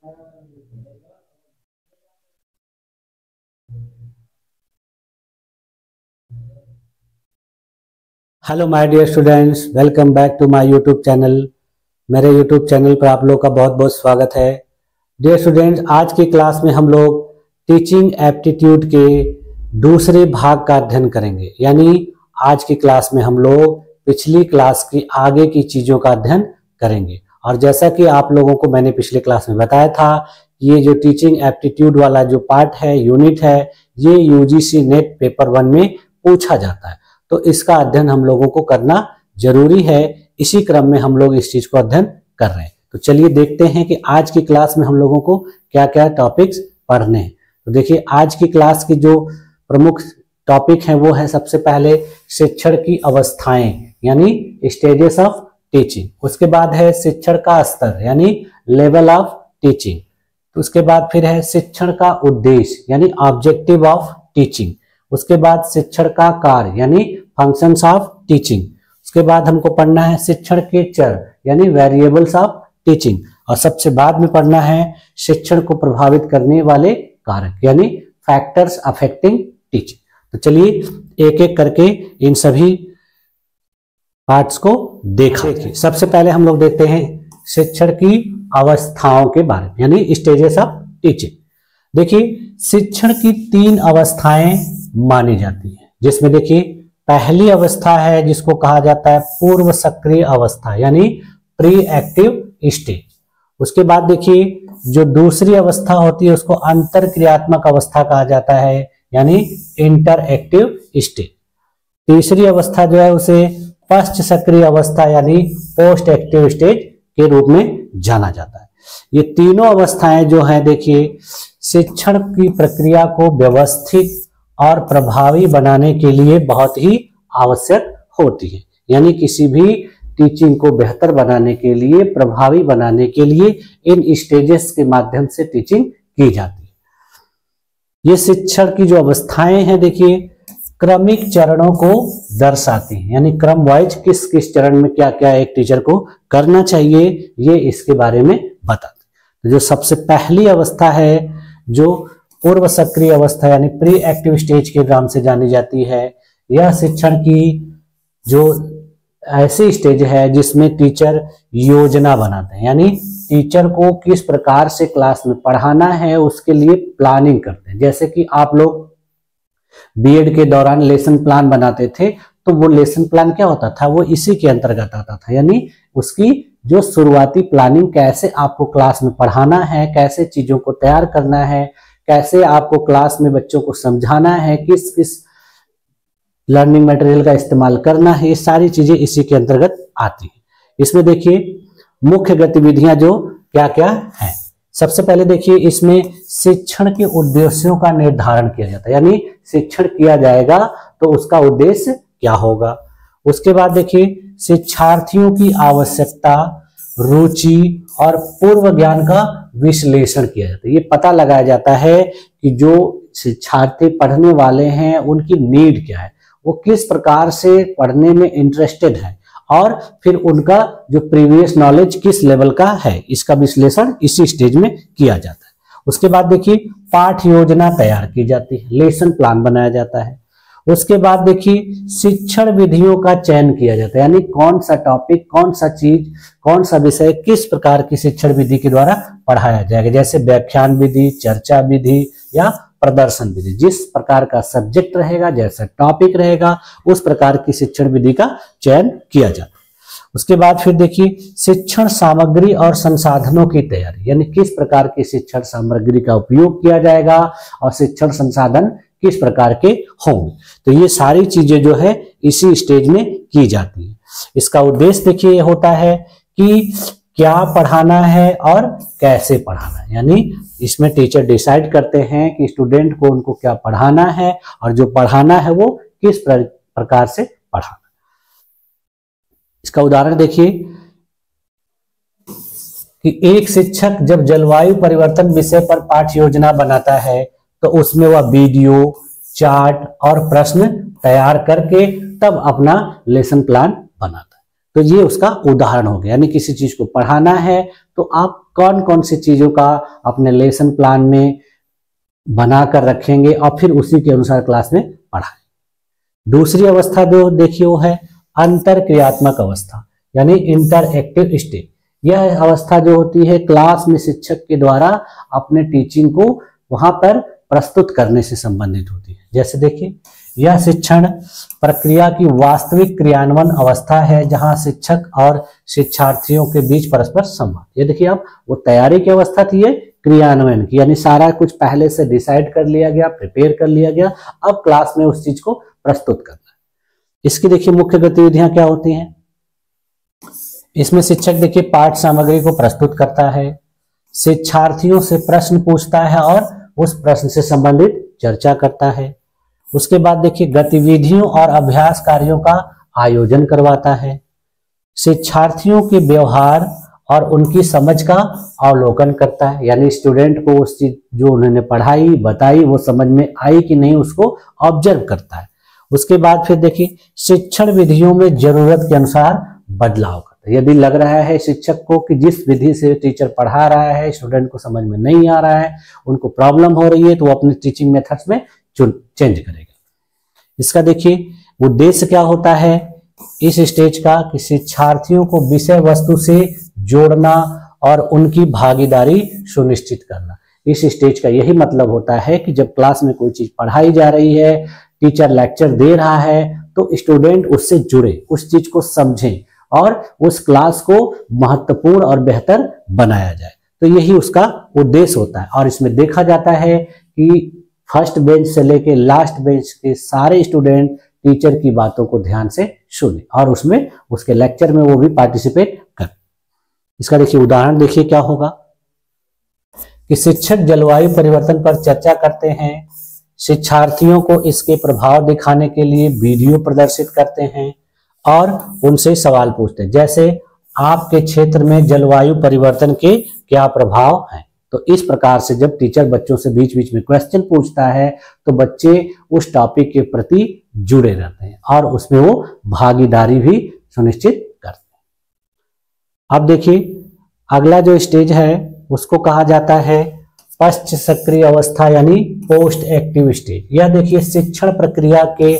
Hello my dear students, welcome back to my YouTube channel. मेरे YouTube channel पर आप लोग का बहुत बहुत स्वागत है। डियर स्टूडेंट्स, आज की क्लास में हम लोग टीचिंग एप्टीट्यूड के दूसरे भाग का अध्ययन करेंगे। यानी आज की क्लास में हम लोग पिछली क्लास की आगे की चीज़ों का अध्ययन करेंगे। और जैसा कि आप लोगों को मैंने पिछली क्लास में बताया था, ये जो टीचिंग एप्टीट्यूड वाला जो पार्ट है, यूनिट है, ये यूजीसी नेट पेपर 1 में पूछा जाता है। तो इसका अध्ययन हम लोगों को करना जरूरी है। इसी क्रम में हम लोग इस चीज को अध्ययन कर रहे हैं। तो चलिए देखते हैं कि आज की क्लास में हम लोगों को क्या क्या टॉपिक्स पढ़ने हैं। तो देखिए, आज की क्लास की जो प्रमुख टॉपिक है वो है सबसे पहले शिक्षण की अवस्थाएं यानी स्टेजेस ऑफ टीचिंग। उसके बाद है शिक्षण का स्तर यानी लेवल ऑफ टीचिंग। तो उसके बाद फिर है शिक्षण का उद्देश्य यानी ऑब्जेक्टिव ऑफ टीचिंग। उसके बाद शिक्षण का कार्य यानी फंक्शंस ऑफ टीचिंग। उसके बाद हमको पढ़ना है शिक्षण के चर यानी वेरिएबल्स ऑफ टीचिंग। और सबसे बाद में पढ़ना है शिक्षण को प्रभावित करने वाले कारक यानी फैक्टर्स अफेक्टिंग टीचिंग। तो चलिए एक एक करके इन सभी पार्ट्स को देखिए। सबसे पहले हम लोग देखते हैं शिक्षण की अवस्थाओं के बारे में यानी स्टेजेस ऑफ टीचिंग। देखिए, शिक्षण की 3 अवस्थाएं मानी जाती है, जिसमें देखिए पहली अवस्था है जिसको कहा जाता है पूर्व सक्रिय अवस्था यानी प्री एक्टिव स्टेज। उसके बाद देखिए जो दूसरी अवस्था होती है उसको अंतर क्रियात्मक अवस्था कहा जाता है यानी इंटर एक्टिव स्टेज। तीसरी अवस्था जो है उसे पश्च सक्रिय अवस्था यानी पोस्ट एक्टिव स्टेज के रूप में जाना जाता है। ये तीनों अवस्थाएं जो हैं, देखिए शिक्षण की प्रक्रिया को व्यवस्थित और प्रभावी बनाने के लिए बहुत ही आवश्यक होती है। यानी किसी भी टीचिंग को बेहतर बनाने के लिए, प्रभावी बनाने के लिए इन स्टेजेस के माध्यम से टीचिंग की जाती है। ये शिक्षण की जो अवस्थाएं हैं, देखिए क्रमिक चरणों को दर्शाती हैं यानी क्रम वाइज किस किस चरण में क्या क्या एक टीचर को करना चाहिए, ये इसके बारे में बताते हैं। तो जो सबसे पहली अवस्था है जो पूर्व सक्रिय अवस्था यानी प्री एक्टिव स्टेज के नाम से जानी जाती है, यह शिक्षण की जो ऐसी स्टेज है जिसमें टीचर योजना बनाते हैं यानी टीचर को किस प्रकार से क्लास में पढ़ाना है उसके लिए प्लानिंग करते हैं। जैसे कि आप लोग बीएड के दौरान लेसन प्लान बनाते थे, तो वो लेसन प्लान क्या होता था, वो इसी के अंतर्गत आता था। यानी उसकी जो शुरुआती प्लानिंग, कैसे आपको क्लास में पढ़ाना है, कैसे चीजों को तैयार करना है, कैसे आपको क्लास में बच्चों को समझाना है, किस किस लर्निंग मटेरियल का इस्तेमाल करना है, ये सारी चीजें इसी के अंतर्गत आती हैं। इसमें देखिए मुख्य गतिविधियां जो क्या क्या हैं। सबसे पहले देखिए इसमें शिक्षण के उद्देश्यों का निर्धारण किया जाता है यानी शिक्षण किया जाएगा तो उसका उद्देश्य क्या होगा। उसके बाद देखिए शिक्षार्थियों की आवश्यकता, रुचि और पूर्व ज्ञान का विश्लेषण किया जाता है। ये पता लगाया जाता है कि जो शिक्षार्थी पढ़ने वाले हैं उनकी नीड क्या है, वो किस प्रकार से पढ़ने में इंटरेस्टेड है और फिर उनका जो प्रीवियस नॉलेज किस लेवल का है, इसका विश्लेषण इसी स्टेज में किया जाता है। उसके बाद देखिए पाठ योजना तैयार की जाती है, लेसन प्लान बनाया जाता है। उसके बाद देखिए शिक्षण विधियों का चयन किया जाता है यानी कौन सा टॉपिक, कौन सा चीज, कौन सा विषय किस प्रकार की शिक्षण विधि के द्वारा पढ़ाया जाएगा। जैसे व्याख्यान विधि, चर्चा विधि या प्रदर्शन विधि। जिस प्रकार का सब्जेक्ट रहेगा, जैसा टॉपिक रहेगा, उस प्रकार की शिक्षण विधि का चयन किया जाता है। उसके बाद फिर देखिए शिक्षण सामग्री और संसाधनों की तैयारी यानी किस प्रकार की शिक्षण सामग्री का उपयोग किया जाएगा और शिक्षण संसाधन किस प्रकार के होंगे। तो ये सारी चीजें जो है इसी स्टेज में की जाती है। इसका उद्देश्य देखिए होता है कि क्या पढ़ाना है और कैसे पढ़ाना है। यानी इसमें टीचर डिसाइड करते हैं कि स्टूडेंट को उनको क्या पढ़ाना है और जो पढ़ाना है वो किस प्रकार से पढ़ाना। इसका उदाहरण देखिए कि एक शिक्षक जब जलवायु परिवर्तन विषय पर पाठ्य योजना बनाता है तो उसमें वह वीडियो, चार्ट और प्रश्न तैयार करके तब अपना लेसन प्लान बनाता है। तो ये उसका उदाहरण हो गया। यानी किसी चीज को पढ़ाना है तो आप कौन कौन सी चीजों का अपने लेसन प्लान में बनाकर रखेंगे और फिर उसी के अनुसार क्लास में पढ़ाएं। दूसरी अवस्था जो देखिए वो है अंतर क्रियात्मक अवस्था, यानी इंटरएक्टिव स्टेज। यह अवस्था जो होती है क्लास में शिक्षक के द्वारा अपने टीचिंग को वहां पर प्रस्तुत करने से संबंधित होती है। जैसे देखिए, यह शिक्षण प्रक्रिया की वास्तविक क्रियान्वयन अवस्था है जहां शिक्षक और शिक्षार्थियों के बीच परस्पर संवाद। ये देखिए आप, वो तैयारी की अवस्था थी, ये क्रियान्वयन की, यानी सारा कुछ पहले से डिसाइड कर लिया गया, प्रिपेयर कर लिया गया, अब क्लास में उस चीज को प्रस्तुत करना है। इसकी देखिए मुख्य गतिविधियां क्या होती हैं। इसमें शिक्षक देखिए पाठ सामग्री को प्रस्तुत करता है, शिक्षार्थियों से प्रश्न पूछता है और उस प्रश्न से संबंधित चर्चा करता है। उसके बाद देखिए गतिविधियों और अभ्यास कार्यों का आयोजन करवाता है, शिक्षार्थियों के व्यवहार और उनकी समझ का अवलोकन करता है, यानी स्टूडेंट को उस चीज जो उन्होंने पढ़ाई बताई वो समझ में आई कि नहीं उसको ऑब्जर्व करता है। उसके बाद फिर देखिए शिक्षण विधियों में जरूरत के अनुसार बदलाव करता है। यदि लग रहा है शिक्षक को कि जिस विधि से टीचर पढ़ा रहा है स्टूडेंट को समझ में नहीं आ रहा है, उनको प्रॉब्लम हो रही है, तो वो अपने टीचिंग मेथड्स में चेंज करेगा। इसका देखिए उद्देश्य क्या होता है इस स्टेज का, कि शिक्षार्थियों को विषय वस्तु से जोड़ना और उनकी भागीदारी सुनिश्चित करना। इस स्टेज का यही मतलब होता है कि जब क्लास में कोई चीज पढ़ाई जा रही है, टीचर लेक्चर दे रहा है, तो स्टूडेंट उससे जुड़े, उस चीज को समझें और उस क्लास को महत्वपूर्ण और बेहतर बनाया जाए। तो यही उसका उद्देश्य होता है। और इसमें देखा जाता है कि फर्स्ट बेंच से लेके लास्ट बेंच के सारे स्टूडेंट टीचर की बातों को ध्यान से सुने और उसमें उसके लेक्चर में वो भी पार्टिसिपेट करें। इसका देखिए उदाहरण देखिए क्या होगा कि शिक्षक जलवायु परिवर्तन पर चर्चा करते हैं, शिक्षार्थियों को इसके प्रभाव दिखाने के लिए वीडियो प्रदर्शित करते हैं और उनसे सवाल पूछते हैं, जैसे आपके क्षेत्र में जलवायु परिवर्तन के क्या प्रभाव हैं। तो इस प्रकार से जब टीचर बच्चों से बीच बीच में क्वेश्चन पूछता है तो बच्चे उस टॉपिक के प्रति जुड़े रहते हैं और उसमें वो भागीदारी भी सुनिश्चित करते हैं। अब देखिए अगला जो स्टेज है उसको कहा जाता है पश्च सक्रिय अवस्था, यानी पोस्ट एक्टिव स्टेज। यह देखिए शिक्षण प्रक्रिया के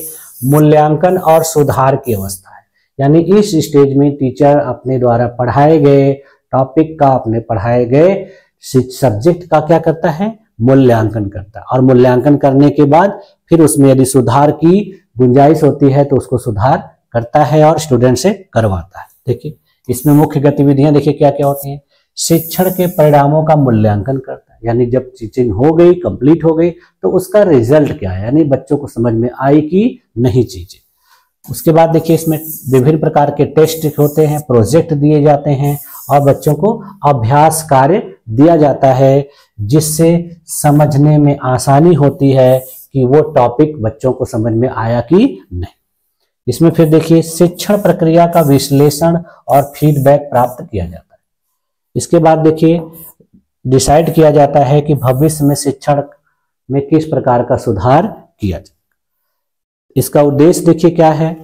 मूल्यांकन और सुधार की अवस्था है, यानी इस स्टेज में टीचर अपने द्वारा पढ़ाए गए टॉपिक का, अपने पढ़ाए गए सब्जेक्ट का क्या करता है, मूल्यांकन करता है। और मूल्यांकन करने के बाद फिर उसमें यदि सुधार की गुंजाइश होती है तो उसको सुधार करता है और स्टूडेंट से करवाता है। देखिए इसमें मुख्य गतिविधियां देखिए क्या क्या होती हैं। शिक्षण के परिणामों का मूल्यांकन करता है, यानी जब टीचिंग हो गई, कंप्लीट हो गई, तो उसका रिजल्ट क्या है, यानी बच्चों को समझ में आई कि नहीं चीजें। उसके बाद देखिए इसमें विभिन्न प्रकार के टेस्ट होते हैं, प्रोजेक्ट दिए जाते हैं और बच्चों को अभ्यास कार्य दिया जाता है जिससे समझने में आसानी होती है कि वो टॉपिक बच्चों को समझ में आया कि नहीं। इसमें फिर देखिए शिक्षण प्रक्रिया का विश्लेषण और फीडबैक प्राप्त किया जाता है। इसके बाद देखिए डिसाइड किया जाता है कि भविष्य में शिक्षण में किस प्रकार का सुधार किया जाए। इसका उद्देश्य देखिए क्या है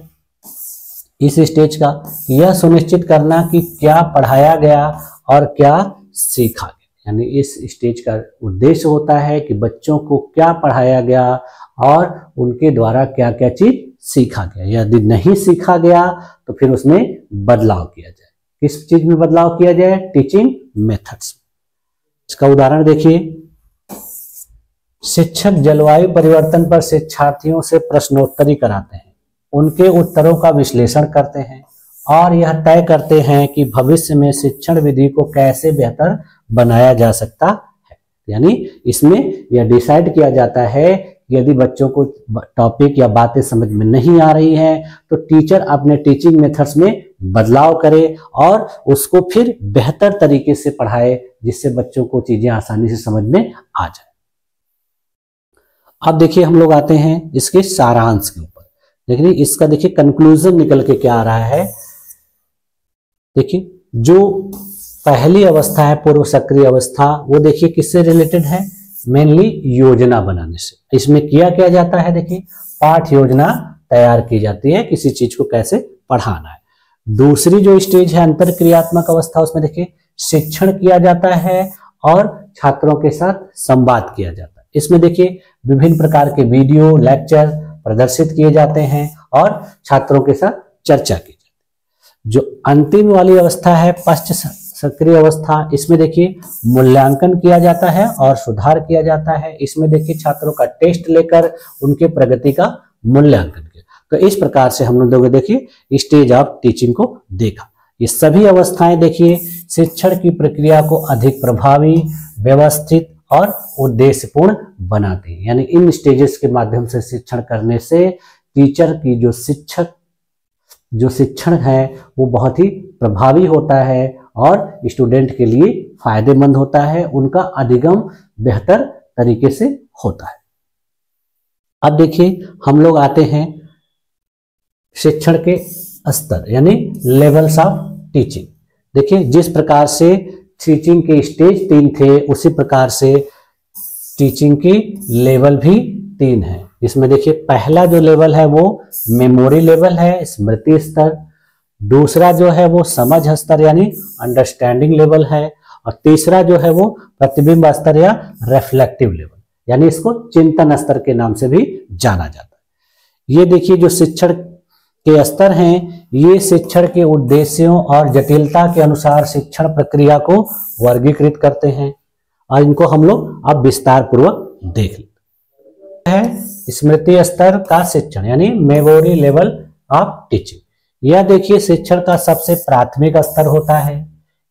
इस स्टेज का, यह सुनिश्चित करना कि क्या पढ़ाया गया और क्या सीखा गया। यानी इस स्टेज का उद्देश्य होता है कि बच्चों को क्या पढ़ाया गया और उनके द्वारा क्या क्या चीज सीखा गया। यदि नहीं सीखा गया तो फिर उसमें बदलाव किया जाए। किस चीज में बदलाव किया जाए, टीचिंग मेथड्स। इसका उदाहरण देखिए, शिक्षक जलवायु परिवर्तन पर शिक्षार्थियों से प्रश्नोत्तरी कराते हैं, उनके उत्तरों का विश्लेषण करते हैं और यह तय करते हैं कि भविष्य में शिक्षण विधि को कैसे बेहतर बनाया जा सकता है। यानी इसमें यह डिसाइड किया जाता है यदि बच्चों को टॉपिक या बातें समझ में नहीं आ रही है तो टीचर अपने टीचिंग मेथड्स में बदलाव करे और उसको फिर बेहतर तरीके से पढ़ाए जिससे बच्चों को चीजें आसानी से समझ में आ जाए। अब देखिए हम लोग आते हैं इसके सारांश के ऊपर। देखिए इसका देखिए कंक्लूजन निकल के क्या आ रहा है। देखिए जो पहली अवस्था है पूर्व सक्रिय अवस्था, वो देखिए किससे रिलेटेड है, मेनली योजना बनाने से। इसमें किया क्या जाता है, देखिए पाठ योजना तैयार की जाती है किसी चीज को कैसे पढ़ाना है। दूसरी जो स्टेज है अंतर क्रियात्मक अवस्था, उसमें देखिए शिक्षण किया जाता है और छात्रों के साथ संवाद किया जाता है। इसमें देखिए विभिन्न प्रकार के वीडियो लेक्चर प्रदर्शित किए जाते हैं और छात्रों के साथ चर्चा की जाती है। जो अंतिम वाली अवस्था है पश्च सक्रिय अवस्था, इसमें देखिए मूल्यांकन किया जाता है और सुधार किया जाता है। इसमें देखिए छात्रों का टेस्ट लेकर उनके प्रगति का मूल्यांकन किया। तो इस प्रकार से हम लोग देखिए स्टेज ऑफ टीचिंग को देखा। ये सभी अवस्थाएं देखिए शिक्षण की प्रक्रिया को अधिक प्रभावी, व्यवस्थित और उद्देश्यपूर्ण बनाती है। यानी इन स्टेजेस के माध्यम से शिक्षण करने से टीचर की जो शिक्षण है वो बहुत ही प्रभावी होता है और स्टूडेंट के लिए फायदेमंद होता है, उनका अधिगम बेहतर तरीके से होता है। अब देखिए हम लोग आते हैं शिक्षण के स्तर यानी लेवल्स ऑफ टीचिंग। देखिए जिस प्रकार से टीचिंग के स्टेज 3 थे उसी प्रकार से टीचिंग की लेवल भी 3 है। इसमें देखिए पहला जो लेवल है वो मेमोरी लेवल है, स्मृति स्तर। दूसरा जो है वो समझ स्तर यानी अंडरस्टैंडिंग लेवल है और तीसरा जो है वो प्रतिबिंब स्तर या रिफ्लेक्टिव लेवल यानी इसको चिंतन स्तर के नाम से भी जाना जाता है। ये देखिए जो शिक्षण के स्तर हैं ये शिक्षण के उद्देश्यों और जटिलता के अनुसार शिक्षण प्रक्रिया को वर्गीकृत करते हैं और इनको हम लोग अब विस्तार पूर्वक देख लेते हैं। स्मृति स्तर का शिक्षण यानी मेमोरी लेवल ऑफ टीचिंग, यह देखिए शिक्षण का सबसे प्राथमिक स्तर होता है।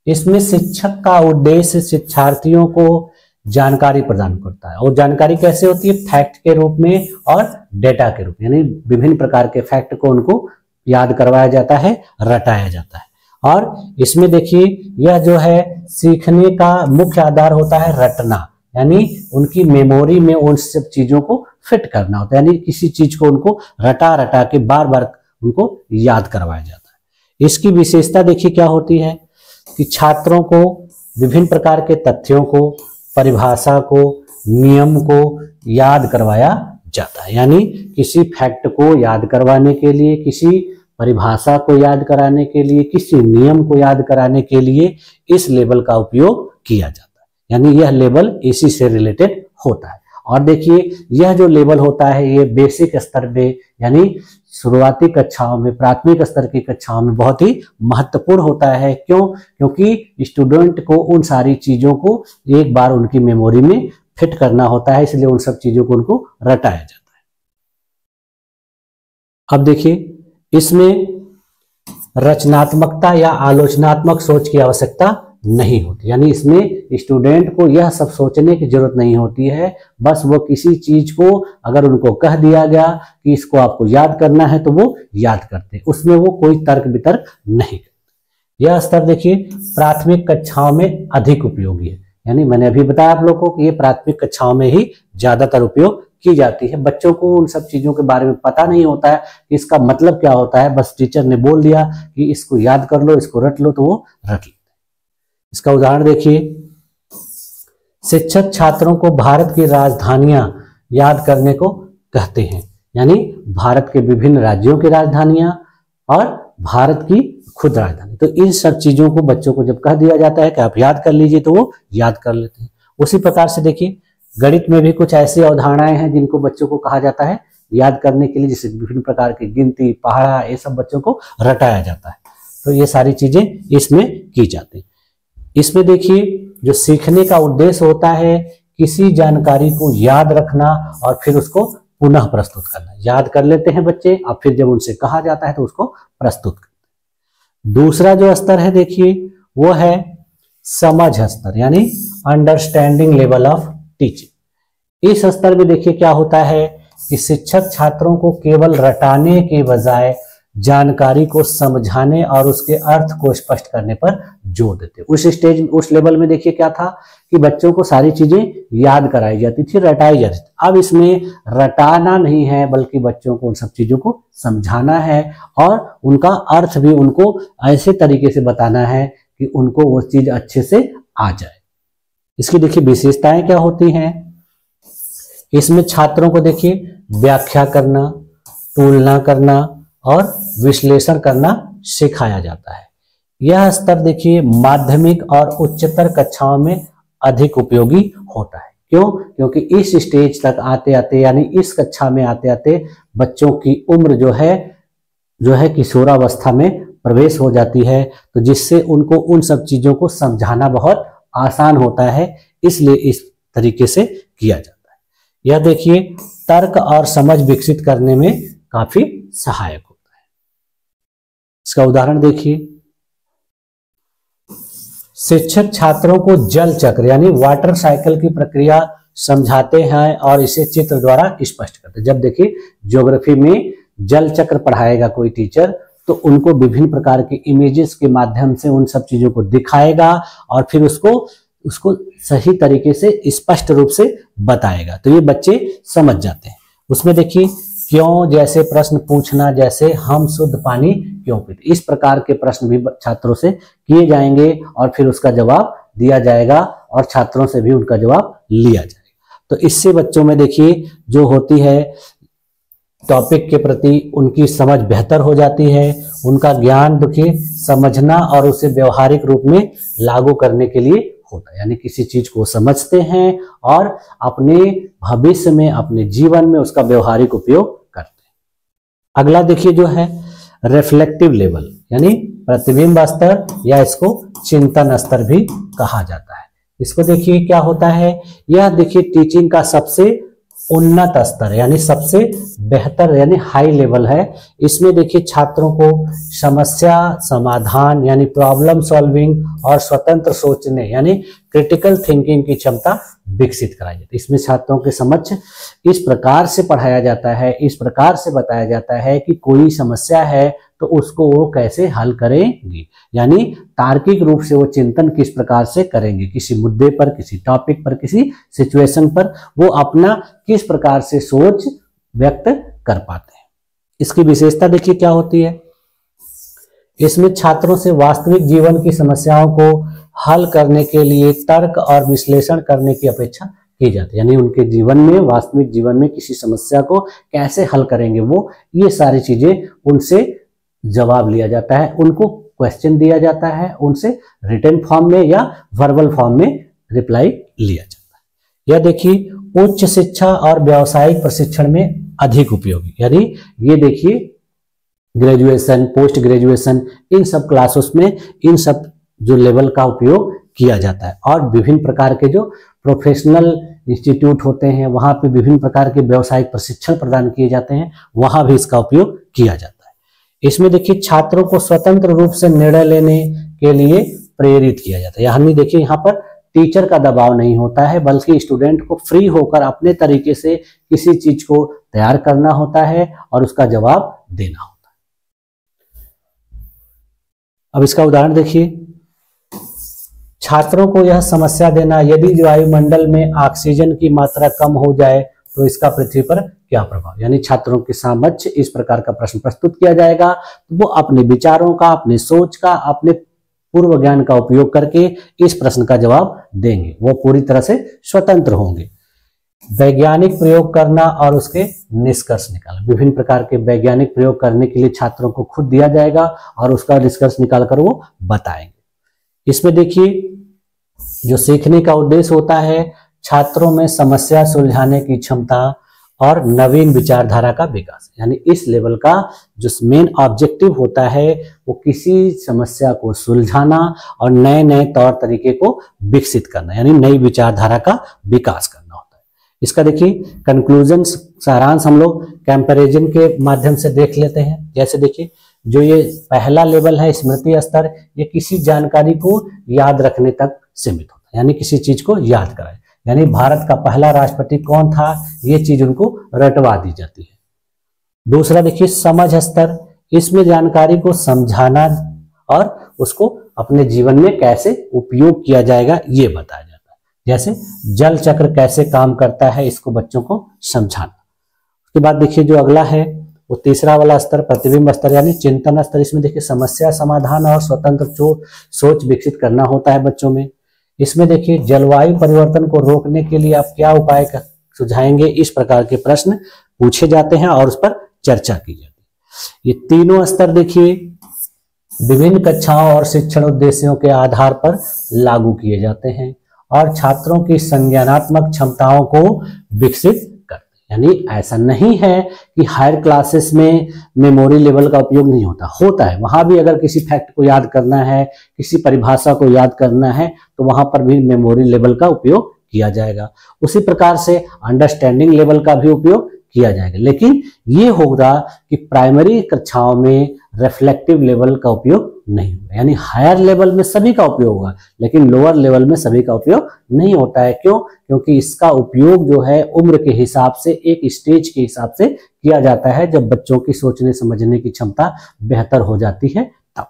इसमें शिक्षक का उद्देश्य शिक्षार्थियों को जानकारी प्रदान करता है और जानकारी कैसे होती है, फैक्ट के रूप में और डेटा के रूप में, यानी विभिन्न प्रकार के फैक्ट को उनको याद करवाया जाता है, रटाया जाता है। और इसमें देखिए यह जो है सीखने का मुख्य आधार होता है रटना, यानी उनकी मेमोरी में उन सब चीजों को फिट करना होता है, यानी किसी चीज को उनको रटा रटा के बार बार उनको याद करवाया जाता है। इसकी विशेषता देखिए क्या होती है कि छात्रों को विभिन्न प्रकार के तथ्यों को, परिभाषा को, नियम को याद करवाया जाता है। यानी किसी फैक्ट को याद करवाने के लिए, किसी परिभाषा को याद कराने के लिए, किसी नियम को याद कराने के लिए इस लेवल का उपयोग किया जाता है। यानी यह लेवल इसी से रिलेटेड होता है। और देखिए यह जो लेवल होता है ये बेसिक स्तर पे यानी शुरुआती कक्षाओं में, प्राथमिक स्तर की कक्षाओं में बहुत ही महत्वपूर्ण होता है। क्यों? क्योंकि स्टूडेंट को उन सारी चीजों को एक बार उनकी मेमोरी में फिट करना होता है, इसलिए उन सब चीजों को उनको रटाया जाता है। अब देखिए इसमें रचनात्मकता या आलोचनात्मक सोच की आवश्यकता नहीं होती, यानी इसमें स्टूडेंट को यह सब सोचने की जरूरत नहीं होती है। बस वो किसी चीज को अगर उनको कह दिया गया कि इसको आपको याद करना है तो वो याद करते, उसमें वो कोई तर्क वितर्क नहीं करते। यह स्तर देखिए प्राथमिक कक्षाओं में अधिक उपयोगी है, यानी मैंने अभी बताया आप लोगों को कि ये प्राथमिक कक्षाओं में ही ज्यादातर उपयोग की जाती है। बच्चों को उन सब चीजों के बारे में पता नहीं होता है कि इसका मतलब क्या होता है, बस टीचर ने बोल दिया कि इसको याद कर लो, इसको रट लो, तो वो रट लेते। इसका उदाहरण देखिए, शिक्षक छात्रों को भारत की राजधानियां याद करने को कहते हैं, यानी भारत के विभिन्न राज्यों की राजधानियां और भारत की खुद राजधानी। तो इन सब चीजों को बच्चों को जब कह दिया जाता है कि आप याद कर लीजिए तो वो याद कर लेते हैं। उसी प्रकार से देखिए गणित में भी कुछ ऐसी अवधारणाएं हैं जिनको बच्चों को कहा जाता है याद करने के लिए, जैसे विभिन्न प्रकार की गिनती, पहाड़ा, ये सब बच्चों को रटाया जाता है। तो ये सारी चीजें इसमें की जाती हैं। इसमें देखिए जो सीखने का उद्देश्य होता है किसी जानकारी को याद रखना और फिर उसको पुनः प्रस्तुत करना। याद कर लेते हैं बच्चे और फिर जब उनसे कहा जाता है तो उसको प्रस्तुत करते हैं। दूसरा जो स्तर है देखिए वो है समझ स्तर, यानी अंडरस्टैंडिंग लेवल ऑफ टीचिंग। इस स्तर में देखिए क्या होता है कि शिक्षक छात्रों को केवल रटाने के बजाय जानकारी को समझाने और उसके अर्थ को स्पष्ट करने पर जोर देते। उस लेवल में देखिए क्या था कि बच्चों को सारी चीजें याद कराई जाती थी, रटाई जाती थी। अब इसमें रटाना नहीं है बल्कि बच्चों को उन सब चीजों को समझाना है और उनका अर्थ भी उनको ऐसे तरीके से बताना है कि उनको वो चीज अच्छे से आ जाए। इसकी देखिए विशेषताएं क्या होती हैं। इसमें छात्रों को देखिए व्याख्या करना, तुलना करना और विश्लेषण करना सिखाया जाता है। यह स्तर देखिए माध्यमिक और उच्चतर कक्षाओं में अधिक उपयोगी होता है। क्यों? क्योंकि इस स्टेज तक आते आते यानी इस कक्षा में आते आते बच्चों की उम्र जो है किशोरावस्था में प्रवेश हो जाती है, तो जिससे उनको उन सब चीजों को समझाना बहुत आसान होता है, इसलिए इस तरीके से किया जाता है। यह देखिए तर्क और समझ विकसित करने में काफी सहायक होता है। इसका उदाहरण देखिए, शिक्षक छात्रों को जल चक्र यानी वाटर साइकिल की प्रक्रिया समझाते हैं और इसे चित्र द्वारा स्पष्ट करते हैं। जब देखिए ज्योग्राफी में जल चक्र पढ़ाएगा कोई टीचर, तो उनको विभिन्न प्रकार के इमेजेस के माध्यम से उन सब चीजों को दिखाएगा और फिर उसको सही तरीके से स्पष्ट रूप से बताएगा, तो ये बच्चे समझ जाते हैं। उसमें देखिए क्यों जैसे प्रश्न पूछना, जैसे हम शुद्ध पानी क्यों पीते, इस प्रकार के प्रश्न भी छात्रों से किए जाएंगे और फिर उसका जवाब दिया जाएगा और छात्रों से भी उनका जवाब लिया जाएगा। तो इससे बच्चों में देखिए जो होती है टॉपिक के प्रति उनकी समझ बेहतर हो जाती है, उनका ज्ञान देखिए समझना और उसे व्यवहारिक रूप में लागू करने के लिए होता है, यानी किसी चीज को समझते हैं और अपने भविष्य में अपने जीवन में उसका व्यवहारिक उपयोग करते हैं। अगला देखिए जो है रिफ्लेक्टिव लेवल यानी प्रतिबिंब स्तर या इसको चिंतन स्तर भी कहा जाता है। इसको देखिए क्या होता है, यह देखिए टीचिंग का सबसे उन्नत स्तर यानी सबसे बेहतर यानी हाई लेवल है। इसमें देखिए छात्रों को समस्या समाधान यानी प्रॉब्लम सॉल्विंग और स्वतंत्र सोचने यानी क्रिटिकल थिंकिंग की क्षमता विकसित कराई जाती है। इसमें छात्रों के समक्ष इस प्रकार से पढ़ाया जाता है, इस प्रकार से बताया जाता है कि कोई समस्या है तो उसको वो कैसे हल करेंगे, यानी तार्किक रूप से वो चिंतन किस प्रकार से करेंगे, किसी मुद्दे पर, किसी टॉपिक पर, किसी सिचुएशन पर वो अपना किस प्रकार से सोच व्यक्त कर पाते हैं। इसकी विशेषता देखिए क्या होती है, इसमें छात्रों से वास्तविक जीवन की समस्याओं को हल करने के लिए तर्क और विश्लेषण करने की अपेक्षा की जाती है, यानी उनके जीवन में वास्तविक जीवन में किसी समस्या को कैसे हल करेंगे वो, ये सारी चीजें उनसे जवाब लिया जाता है, उनको क्वेश्चन दिया जाता है, उनसे रिटन फॉर्म में या वर्बल फॉर्म में रिप्लाई लिया जाता है। यह देखिए उच्च शिक्षा और व्यावसायिक प्रशिक्षण में अधिक उपयोगी, यानी ये देखिए ग्रेजुएशन पोस्ट ग्रेजुएशन इन सब क्लासेस में इन सब जो लेवल का उपयोग किया जाता है और विभिन्न प्रकार के जो प्रोफेशनल इंस्टीट्यूट होते हैं वहां पे विभिन्न प्रकार के व्यावसायिक प्रशिक्षण प्रदान किए जाते हैं, वहां भी इसका उपयोग किया जाता है। इसमें देखिए छात्रों को स्वतंत्र रूप से निर्णय लेने के लिए प्रेरित किया जाता है, यानी देखिए यहाँ पर टीचर का दबाव नहीं होता है बल्कि स्टूडेंट को फ्री होकर अपने तरीके से किसी चीज को तैयार करना होता है और उसका जवाब देना होता है। अब इसका उदाहरण देखिए, छात्रों को यह समस्या देना, यदि वायुमंडल में ऑक्सीजन की मात्रा कम हो जाए तो इसका पृथ्वी पर क्या प्रभाव, यानी छात्रों के समक्ष इस प्रकार का प्रश्न प्रस्तुत किया जाएगा, तो वो अपने विचारों का, अपने सोच का, अपने पूर्व ज्ञान का उपयोग करके इस प्रश्न का जवाब देंगे, वो पूरी तरह से स्वतंत्र होंगे। वैज्ञानिक प्रयोग करना और उसके निष्कर्ष निकालना, विभिन्न प्रकार के वैज्ञानिक प्रयोग करने के लिए छात्रों को खुद दिया जाएगा और उसका निष्कर्ष निकालकर वो बताएंगे। इसमें देखिए जो सीखने का उद्देश्य होता है छात्रों में समस्या सुलझाने की क्षमता और नवीन विचारधारा का विकास, यानी इस लेवल का जो मेन ऑब्जेक्टिव होता है वो किसी समस्या को सुलझाना और नए नए तौर तरीके को विकसित करना, यानी नई विचारधारा का विकास करना होता है। इसका देखिए कंक्लूजन सारांश हम लोग कंपैरिजन के माध्यम से देख लेते हैं। जैसे देखिए जो ये पहला लेवल है स्मृति स्तर, ये किसी जानकारी को याद रखने तक सीमित होता है, यानी किसी चीज को याद कराए, यानी भारत का पहला राष्ट्रपति कौन था ये चीज उनको रटवा दी जाती है। दूसरा देखिए समझ स्तर, इसमें जानकारी को समझाना और उसको अपने जीवन में कैसे उपयोग किया जाएगा ये बताया जाता है। जैसे जल चक्र कैसे काम करता है इसको बच्चों को समझाना। उसके बाद देखिए जो अगला है वो तीसरा वाला स्तर प्रतिबिंब स्तर यानी चिंतन स्तर, इसमें देखिए समस्या समाधान और स्वतंत्र सोच विकसित करना होता है बच्चों में। इसमें देखिए जलवायु परिवर्तन को रोकने के लिए आप क्या उपाय सुझाएंगे, इस प्रकार के प्रश्न पूछे जाते हैं और उस पर चर्चा की जाती है। ये तीनों स्तर देखिए विभिन्न कक्षाओं और शिक्षण उद्देश्यों के आधार पर लागू किए जाते हैं और छात्रों की संज्ञानात्मक क्षमताओं को विकसित करते हैं। यानी ऐसा नहीं है कि हायर क्लासेस में मेमोरी लेवल का उपयोग नहीं होता है। वहां भी अगर किसी फैक्ट को याद करना है, किसी परिभाषा को याद करना है, तो वहां पर भी मेमोरी लेवल का उपयोग किया जाएगा। उसी प्रकार से अंडरस्टैंडिंग लेवल का भी उपयोग किया जाएगा, लेकिन ये होगा कि प्राइमरी कक्षाओं में रिफ्लेक्टिव लेवल का उपयोग नहीं होगा। यानी हायर लेवल में सभी का उपयोग होगा, लेकिन लोअर लेवल में सभी का उपयोग नहीं होता है। क्यों? क्योंकि इसका उपयोग जो है उम्र के हिसाब से, एक स्टेज के हिसाब से किया जाता है, जब बच्चों की सोचने समझने की क्षमता बेहतर हो जाती है तब।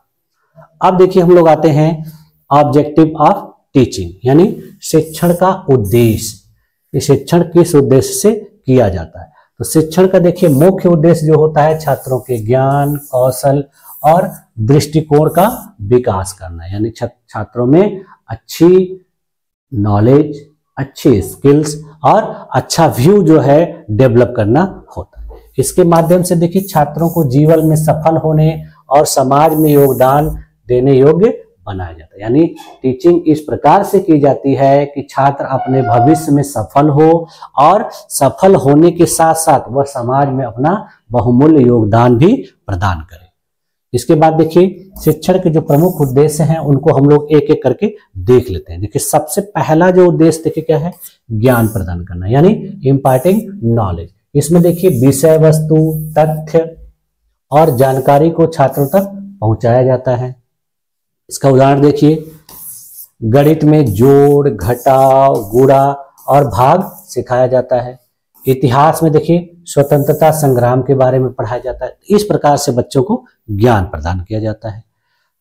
अब देखिए हम लोग आते हैं ऑब्जेक्टिव ऑफ टीचिंग, यानी शिक्षण का उद्देश्य। ये शिक्षण किस उद्देश्य से किया जाता है? तो शिक्षण का देखिए मुख्य उद्देश्य जो होता है छात्रों के ज्ञान, कौशल और दृष्टिकोण का विकास करना, यानी छात्रों में अच्छी नॉलेज, अच्छी स्किल्स और अच्छा व्यू जो है डेवलप करना होता है। इसके माध्यम से देखिए छात्रों को जीवन में सफल होने और समाज में योगदान देने योग्य बनाया जाता है। यानी टीचिंग इस प्रकार से की जाती है कि छात्र अपने भविष्य में सफल हो और सफल होने के साथ साथ वह समाज में अपना बहुमूल्य योगदान भी प्रदान करे। इसके बाद देखिए शिक्षण के जो प्रमुख उद्देश्य हैं उनको हम लोग एक एक करके देख लेते हैं। देखिए सबसे पहला जो उद्देश्य देखिए क्या है? ज्ञान प्रदान करना, यानी इम्पार्टिंग नॉलेज। इसमें देखिए विषय वस्तु, तथ्य और जानकारी को छात्रों तक पहुंचाया जाता है। इसका उदाहरण देखिए, गणित में जोड़, घटाव, गुणा और भाग सिखाया जाता है। इतिहास में देखिए स्वतंत्रता संग्राम के बारे में पढ़ाया जाता है। इस प्रकार से बच्चों को ज्ञान प्रदान किया जाता है।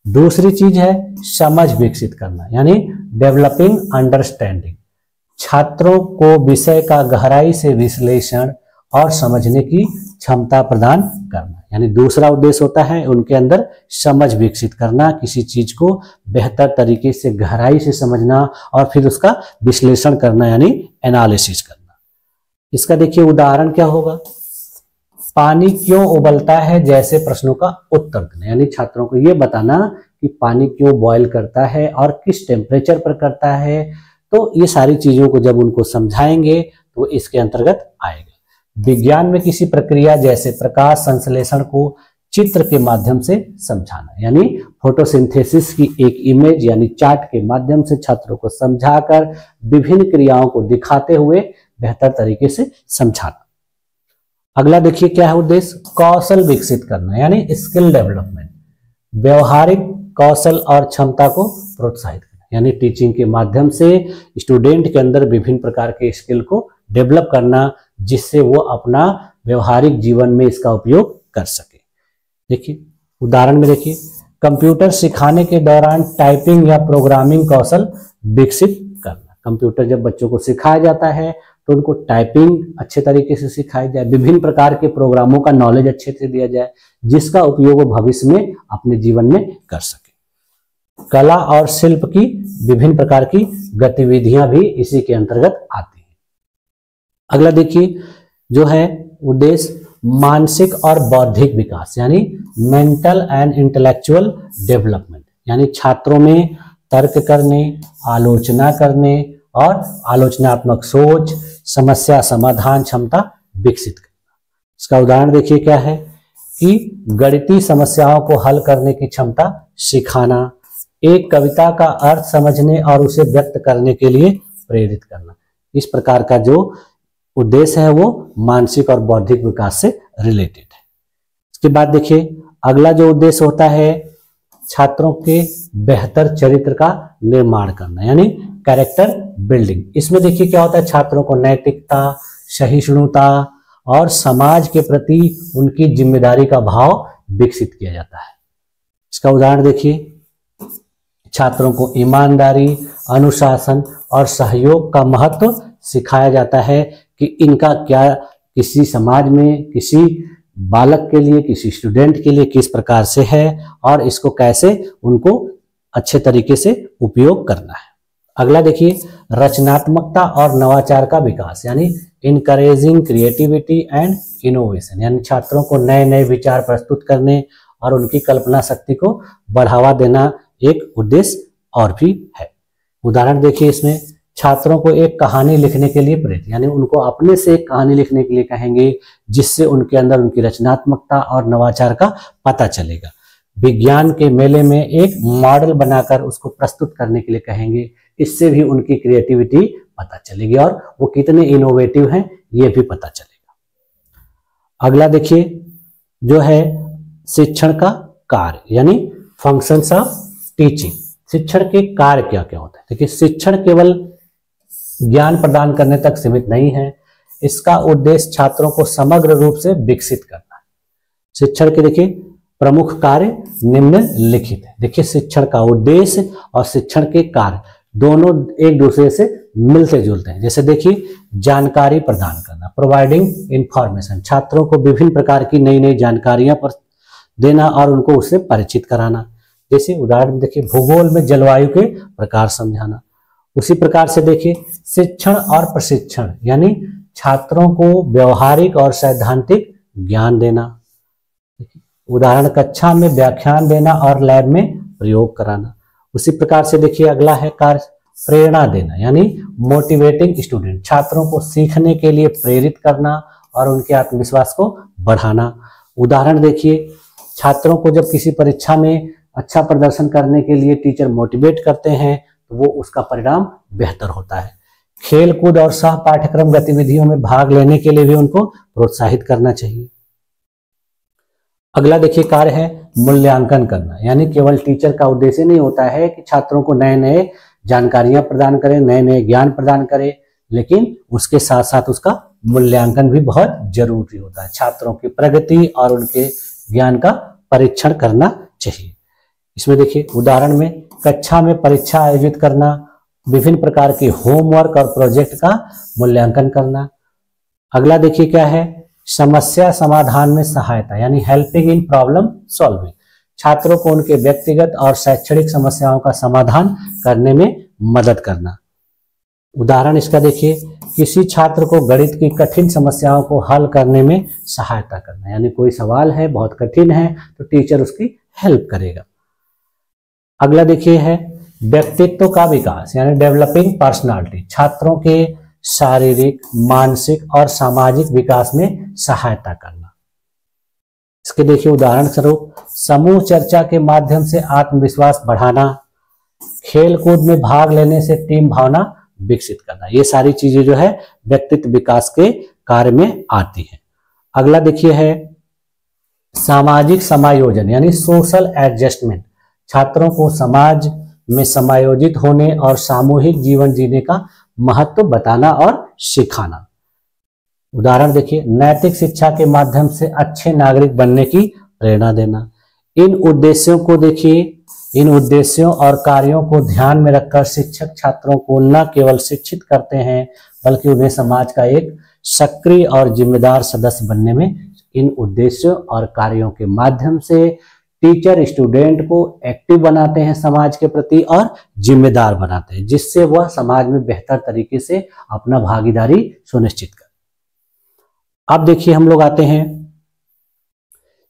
दूसरी चीज है समझ विकसित करना, यानी डेवलपिंग अंडरस्टैंडिंग। छात्रों को विषय का गहराई से विश्लेषण और समझने की क्षमता प्रदान करना, यानी दूसरा उद्देश्य होता है उनके अंदर समझ विकसित करना, किसी चीज को बेहतर तरीके से गहराई से समझना और फिर उसका विश्लेषण करना, यानी एनालिसिस करना। इसका देखिए उदाहरण क्या होगा? पानी क्यों उबलता है जैसे प्रश्नों का उत्तर देना, यानी छात्रों को यह बताना कि पानी क्यों बॉयल करता है और किस टेम्परेचर पर करता है। तो ये सारी चीजों को जब उनको समझाएंगे तो इसके अंतर्गत आएगा। विज्ञान में किसी प्रक्रिया जैसे प्रकाश संश्लेषण को चित्र के माध्यम से समझाना, यानी फोटोसिंथेसिस की एक इमेज यानी चार्ट के माध्यम से छात्रों को समझाकर विभिन्न क्रियाओं को दिखाते हुए बेहतर तरीके से समझाना। अगला देखिए क्या है उद्देश्य? कौशल विकसित करना, यानी स्किल डेवलपमेंट। व्यवहारिक कौशल और क्षमता को प्रोत्साहित करना, यानी टीचिंग के माध्यम से स्टूडेंट के अंदर विभिन्न प्रकार के स्किल को डेवलप करना, जिससे वो अपना व्यवहारिक जीवन में इसका उपयोग कर सके। देखिए उदाहरण में देखिए, कंप्यूटर सिखाने के दौरान टाइपिंग या प्रोग्रामिंग कौशल विकसित करना। कंप्यूटर जब बच्चों को सिखाया जाता है तो उनको टाइपिंग अच्छे तरीके से सिखाई जाए, विभिन्न प्रकार के प्रोग्रामों का नॉलेज अच्छे से दिया जाए, जिसका उपयोग वो भविष्य में अपने जीवन में कर सके। कला और शिल्प की विभिन्न प्रकार की गतिविधियां भी इसी के अंतर्गत आती हैं। अगला देखिए जो है उद्देश्य मानसिक और बौद्धिक विकास, यानी मेंटल एंड इंटेलेक्चुअल डेवलपमेंट, यानी छात्रों में तर्क करने, आलोचना करने और आलोचनात्मक सोच, समस्या समाधान क्षमता विकसित करना। इसका उदाहरण देखिए क्या है कि गणितीय समस्याओं को हल करने की क्षमता सिखाना, एक कविता का अर्थ समझने और उसे व्यक्त करने के लिए प्रेरित करना। इस प्रकार का जो उद्देश्य है वो मानसिक और बौद्धिक विकास से रिलेटेड है। इसके बाद देखिए अगला जो उद्देश्य होता है छात्रों के बेहतर चरित्र का निर्माण करना, यानी कैरेक्टर बिल्डिंग। इसमें देखिए क्या होता है, छात्रों को नैतिकता, सहिष्णुता और समाज के प्रति उनकी जिम्मेदारी का भाव विकसित किया जाता है। इसका उदाहरण देखिए, छात्रों को ईमानदारी, अनुशासन और सहयोग का महत्व सिखाया जाता है कि इनका क्या किसी समाज में, किसी बालक के लिए, किसी स्टूडेंट के लिए किस प्रकार से है और इसको कैसे उनको अच्छे तरीके से उपयोग करना है। अगला देखिए रचनात्मकता और नवाचार का विकास, यानी इनकरेजिंग क्रिएटिविटी एंड इनोवेशन, यानी छात्रों को नए नए विचार प्रस्तुत करने और उनकी कल्पना शक्ति को बढ़ावा देना एक उद्देश्य और भी है। उदाहरण देखिए इसमें, छात्रों को एक कहानी लिखने के लिए प्रेरित, यानी उनको अपने से एक कहानी लिखने के लिए कहेंगे जिससे उनके अंदर उनकी रचनात्मकता और नवाचार का पता चलेगा। विज्ञान के मेले में एक मॉडल बनाकर उसको प्रस्तुत करने के लिए कहेंगे, इससे भी उनकी क्रिएटिविटी पता चलेगी और वो कितने इनोवेटिव हैं ये भी पता चलेगा। अगला देखिए जो है शिक्षण का कार्य, यानी फंक्शंस ऑफ टीचिंग। शिक्षण के कार्य क्या क्या होते हैं? देखिए शिक्षण केवल ज्ञान प्रदान करने तक सीमित नहीं है, इसका उद्देश्य छात्रों को समग्र रूप से विकसित करना है। शिक्षण के देखिए प्रमुख कार्य निम्नलिखित है। देखिए शिक्षण का उद्देश्य और शिक्षण के कार्य दोनों एक दूसरे से मिलते जुलते हैं। जैसे देखिए जानकारी प्रदान करना, प्रोवाइडिंग इंफॉर्मेशन, छात्रों को विभिन्न प्रकार की नई नई जानकारियां पर देना और उनको उससे परिचित कराना। जैसे उदाहरण देखिए भूगोल में जलवायु के प्रकार समझाना। उसी प्रकार से देखिए शिक्षण और प्रशिक्षण, यानी छात्रों को व्यवहारिक और सैद्धांतिक ज्ञान देना। उदाहरण कक्षा में व्याख्यान देना और लैब में प्रयोग कराना। उसी प्रकार से देखिए अगला है कार्य प्रेरणा देना, यानी मोटिवेटिंग स्टूडेंट, छात्रों को सीखने के लिए प्रेरित करना और उनके आत्मविश्वास को बढ़ाना। उदाहरण देखिए छात्रों को जब किसी परीक्षा में अच्छा प्रदर्शन करने के लिए टीचर मोटिवेट करते हैं तो वो उसका परिणाम बेहतर होता है। खेल कूद और सह पाठ्यक्रम गतिविधियों में भाग लेने के लिए भी उनको प्रोत्साहित करना चाहिए। अगला देखिए कार्य है मूल्यांकन करना, यानी केवल टीचर का उद्देश्य नहीं होता है कि छात्रों को नए नए जानकारियां प्रदान करें, नए नए ज्ञान प्रदान करें, लेकिन उसके साथ साथ उसका मूल्यांकन भी बहुत जरूरी होता है। छात्रों की प्रगति और उनके ज्ञान का परीक्षण करना चाहिए। इसमें देखिए उदाहरण में कक्षा में परीक्षा आयोजित करना, विभिन्न प्रकार के होमवर्क और प्रोजेक्ट का मूल्यांकन करना। अगला देखिए क्या है समस्या समाधान में सहायता, यानी हेल्पिंग इन प्रॉब्लम सॉल्विंग, छात्रों को उनके व्यक्तिगत और शैक्षणिक समस्याओं का समाधान करने में मदद करना। उदाहरण इसका देखिए किसी छात्र को गणित की कठिन समस्याओं को हल करने में सहायता करना, यानी कोई सवाल है बहुत कठिन है तो टीचर उसकी हेल्प करेगा। अगला देखिए है व्यक्तित्व का विकास, यानी डेवलपिंग पर्सनालिटी, छात्रों के शारीरिक, मानसिक और सामाजिक विकास में सहायता करना। इसके देखिए उदाहरण स्वरूप समूह चर्चा के माध्यम से आत्मविश्वास बढ़ाना, खेल कूद में भाग लेने से टीम भावना विकसित करना। ये सारी चीजें जो है व्यक्तित्व विकास के कार्य में आती हैं। अगला देखिए है सामाजिक समायोजन, यानी सोशल एडजस्टमेंट, छात्रों को समाज में समायोजित होने और सामूहिक जीवन जीने का महत्व बताना और सिखाना। उदाहरण देखिए नैतिक शिक्षा के माध्यम से अच्छे नागरिक बनने की प्रेरणा देना। इन उद्देश्यों को देखिए, इन उद्देश्यों और कार्यों को ध्यान में रखकर शिक्षक छात्रों को न केवल शिक्षित करते हैं बल्कि उन्हें समाज का एक सक्रिय और जिम्मेदार सदस्य बनने में इन उद्देश्यों और कार्यों के माध्यम से टीचर स्टूडेंट को एक्टिव बनाते हैं समाज के प्रति और जिम्मेदार बनाते हैं, जिससे वह समाज में बेहतर तरीके से अपना भागीदारी सुनिश्चित कर। अब देखिए हम लोग आते हैं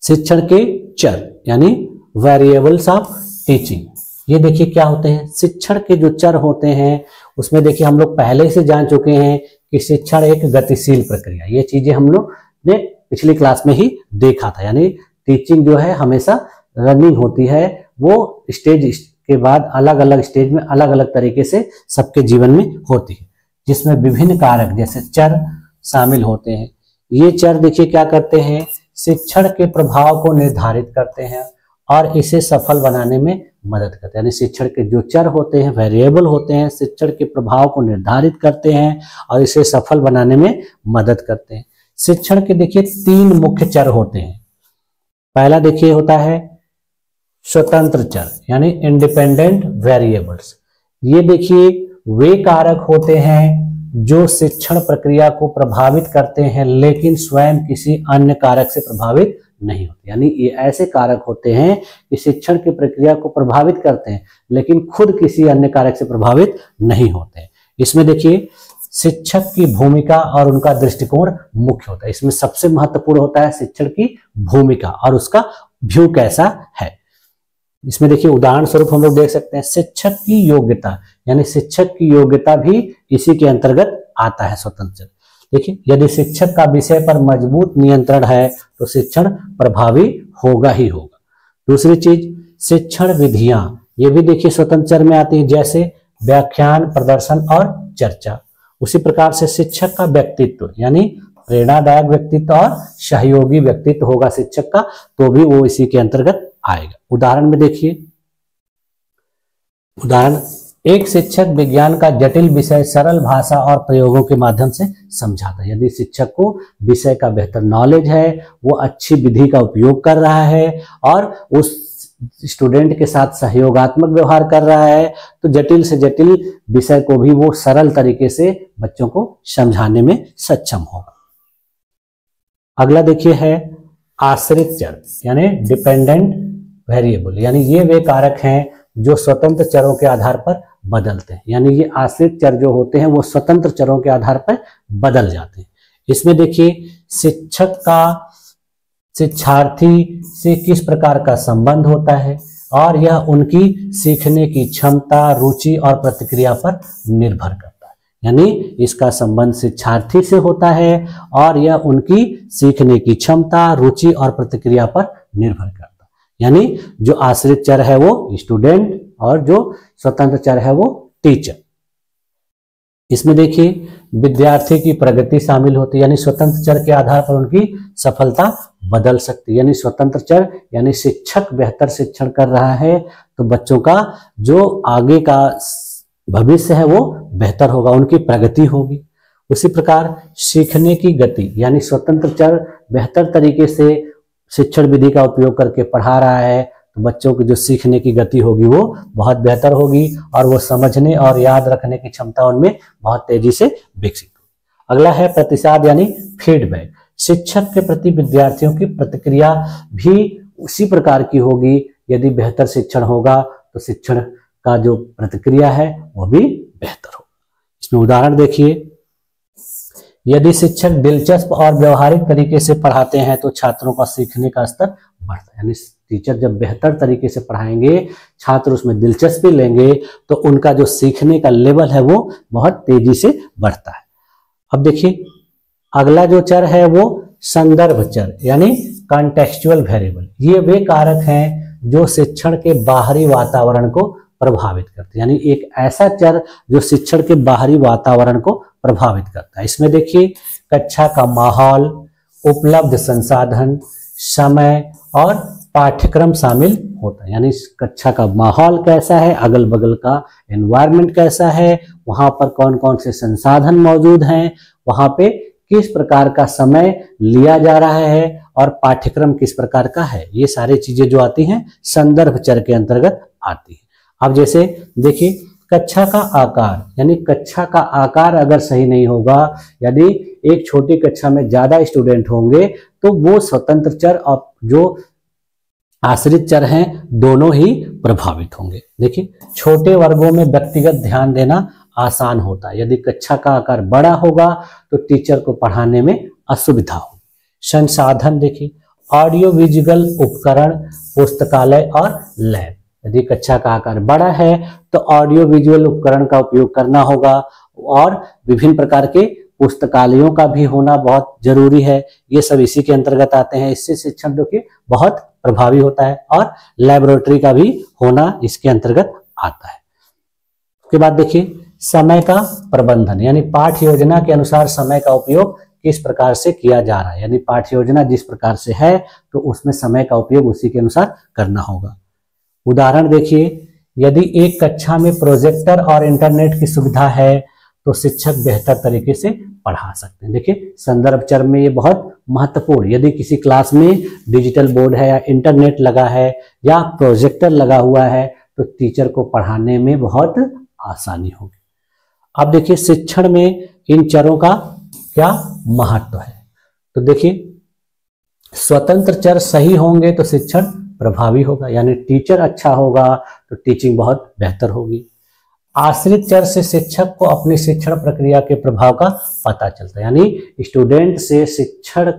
शिक्षण के चर, यानी वेरिएबल्स ऑफ टीचिंग। ये देखिए क्या होते हैं शिक्षण के जो चर होते हैं उसमें देखिए हम लोग पहले से जान चुके हैं कि शिक्षण एक गतिशील प्रक्रिया, ये चीजें हम लोग ने पिछली क्लास में ही देखा था। यानी टीचिंग जो है हमेशा रनिंग होती है, वो स्टेज के बाद अलग अलग स्टेज में अलग अलग तरीके से सबके जीवन में होती है, जिसमें विभिन्न कारक जैसे चर शामिल होते हैं। ये चर देखिए क्या करते हैं शिक्षण के प्रभाव को निर्धारित करते हैं और इसे सफल बनाने में मदद करते हैं। यानी शिक्षण के जो चर होते हैं वेरिएबल होते हैं, शिक्षण के प्रभाव को निर्धारित करते हैं और इसे सफल बनाने में मदद करते हैं। शिक्षण के देखिए 3 मुख्य चर होते हैं। पहला देखिए होता है स्वतंत्र चर, यानी इंडिपेंडेंट वेरिएबल्स। ये देखिए वे कारक होते हैं जो शिक्षण प्रक्रिया को प्रभावित करते हैं लेकिन स्वयं किसी अन्य कारक से प्रभावित नहीं होते। यानी ये ऐसे कारक होते हैं कि शिक्षण की प्रक्रिया को प्रभावित करते हैं लेकिन खुद किसी अन्य कारक से प्रभावित नहीं होते। इसमें देखिए शिक्षक की भूमिका और उनका दृष्टिकोण मुख्य होता है। इसमें सबसे महत्वपूर्ण होता है शिक्षण की भूमिका और उसका व्यू कैसा है। इसमें देखिए उदाहरण स्वरूप हम लोग देख सकते हैं शिक्षक की योग्यता, यानी शिक्षक की योग्यता भी इसी के अंतर्गत आता है स्वतंत्र। देखिए यदि शिक्षक का विषय पर मजबूत नियंत्रण है तो शिक्षण प्रभावी होगा ही होगा। दूसरी चीज शिक्षण विधियां, ये भी देखिए स्वतंत्र में आती है, जैसे व्याख्यान, प्रदर्शन और चर्चा। उसी प्रकार से शिक्षक का व्यक्तित्व, यानी प्रेरणादायक व्यक्तित्व और सहयोगी व्यक्तित्व होगा शिक्षक का, तो भी वो इसी के अंतर्गत आएगा। उदाहरण में देखिए, उदाहरण, एक शिक्षक विज्ञान का जटिल विषय सरल भाषा और प्रयोगों के माध्यम से समझाता है। यदि शिक्षक को विषय का बेहतर नॉलेज है, वो अच्छी विधि का उपयोग कर रहा है और उस स्टूडेंट के साथ सहयोगात्मक व्यवहार कर रहा है, तो जटिल से जटिल विषय को भी वो सरल तरीके से बच्चों को समझाने में सक्षम होगा। अगला देखिए है आश्रित चर, यानी डिपेंडेंट वेरिएबल, यानी ये वे कारक हैं जो स्वतंत्र चरों के आधार पर बदलते हैं। यानी ये आश्रित चर जो होते हैं वो स्वतंत्र चरों के आधार पर बदल जाते हैं। इसमें देखिए शिक्षक का शिक्षार्थी से किस प्रकार का संबंध होता है और यह उनकी सीखने की क्षमता, रुचि और प्रतिक्रिया पर निर्भर करता है। यानी इसका संबंध शिक्षार्थी से होता है और यह उनकी सीखने की क्षमता, रुचि और प्रतिक्रिया पर निर्भर करता है। यानी जो आश्रित चर है वो स्टूडेंट और जो स्वतंत्र चर है वो टीचर। इसमें देखिए विद्यार्थी की प्रगति शामिल होती है, यानी स्वतंत्र चर के आधार पर उनकी सफलता बदल सकती है। यानी स्वतंत्र चर यानी शिक्षक बेहतर शिक्षण कर रहा है तो बच्चों का जो आगे का भविष्य है वो बेहतर होगा, उनकी प्रगति होगी। उसी प्रकार सीखने की गति, यानी स्वतंत्र चर बेहतर तरीके से शिक्षण विधि का उपयोग करके पढ़ा रहा है तो बच्चों की जो सीखने की गति होगी वो बहुत बेहतर होगी और वो समझने और याद रखने की क्षमता उनमें बहुत तेजी से विकसित होगी। अगला है प्रतिसाद यानी फीडबैक। शिक्षक के प्रति विद्यार्थियों की प्रतिक्रिया भी उसी प्रकार की होगी। यदि बेहतर शिक्षण होगा तो शिक्षण का जो प्रतिक्रिया है वो भी बेहतर होगा। इसमें उदाहरण देखिए, यदि शिक्षक दिलचस्प और व्यवहारिक तरीके से पढ़ाते हैं तो छात्रों का सीखने का स्तर बढ़ता है। यानी टीचर जब बेहतर तरीके से पढ़ाएंगे, छात्र उसमें दिलचस्पी लेंगे तो उनका जो सीखने का लेवल है वो बहुत तेजी से बढ़ता है। अब देखिए अगला जो चर है वो संदर्भ चर, यानी कॉन्टेक्सचुअल वेरिएबल। ये वे कारक हैं जो शिक्षण के बाहरी वातावरण को प्रभावित करते हैं। यानी एक ऐसा चर जो शिक्षण के बाहरी वातावरण को प्रभावित करता है। इसमें देखिए कक्षा का माहौल, उपलब्ध संसाधन, समय और पाठ्यक्रम शामिल होता है। यानी कक्षा का माहौल कैसा है, अगल बगल का एनवायरनमेंट कैसा है, वहां पर कौन कौन से संसाधन मौजूद हैं, वहां पे किस प्रकार का समय लिया जा रहा है और पाठ्यक्रम किस प्रकार का है, ये सारी चीजें जो आती हैं संदर्भ चर के अंतर्गत आती है। अब जैसे देखिए कक्षा का आकार, यानी कक्षा का आकार अगर सही नहीं होगा, यदि एक छोटी कक्षा में ज्यादा स्टूडेंट होंगे तो वो स्वतंत्र चर और जो आश्रित चर हैं दोनों ही प्रभावित होंगे। देखिए छोटे वर्गों में व्यक्तिगत ध्यान देना आसान होता है। यदि कक्षा का आकार बड़ा होगा तो टीचर को पढ़ाने में असुविधा होगी। संसाधन देखिए ऑडियो विजुअल उपकरण, पुस्तकालय और लैब। यदि कक्षा का आकार बड़ा है तो ऑडियो विजुअल उपकरण का उपयोग करना होगा और विभिन्न प्रकार के पुस्तकालयों का भी होना बहुत जरूरी है। ये सब इसी के अंतर्गत आते हैं। इससे शिक्षण देखिए बहुत प्रभावी होता है और लैबोरेटरी का भी होना इसके अंतर्गत आता है। उसके बाद देखिए समय का प्रबंधन, यानी पाठ्य योजना के अनुसार समय का उपयोग किस प्रकार से किया जा रहा है। यानी पाठ्य योजना जिस प्रकार से है तो उसमें समय का उपयोग उसी के अनुसार करना होगा। उदाहरण देखिए, यदि एक कक्षा में प्रोजेक्टर और इंटरनेट की सुविधा है तो शिक्षक बेहतर तरीके से पढ़ा सकते हैं। देखिए संदर्भ चर में ये बहुत महत्वपूर्ण, यदि किसी क्लास में डिजिटल बोर्ड है या इंटरनेट लगा है या प्रोजेक्टर लगा हुआ है तो टीचर को पढ़ाने में बहुत आसानी होगी। अब देखिए शिक्षण में इन चरों का क्या महत्व है। तो देखिए स्वतंत्र चर सही होंगे तो शिक्षण प्रभावी होगा, यानी टीचर अच्छा होगा तो टीचिंग बहुत बेहतर होगी। आश्रित चर से शिक्षक को अपनी शिक्षण प्रक्रिया के प्रभाव का पता चलता है, यानी स्टूडेंट से शिक्षण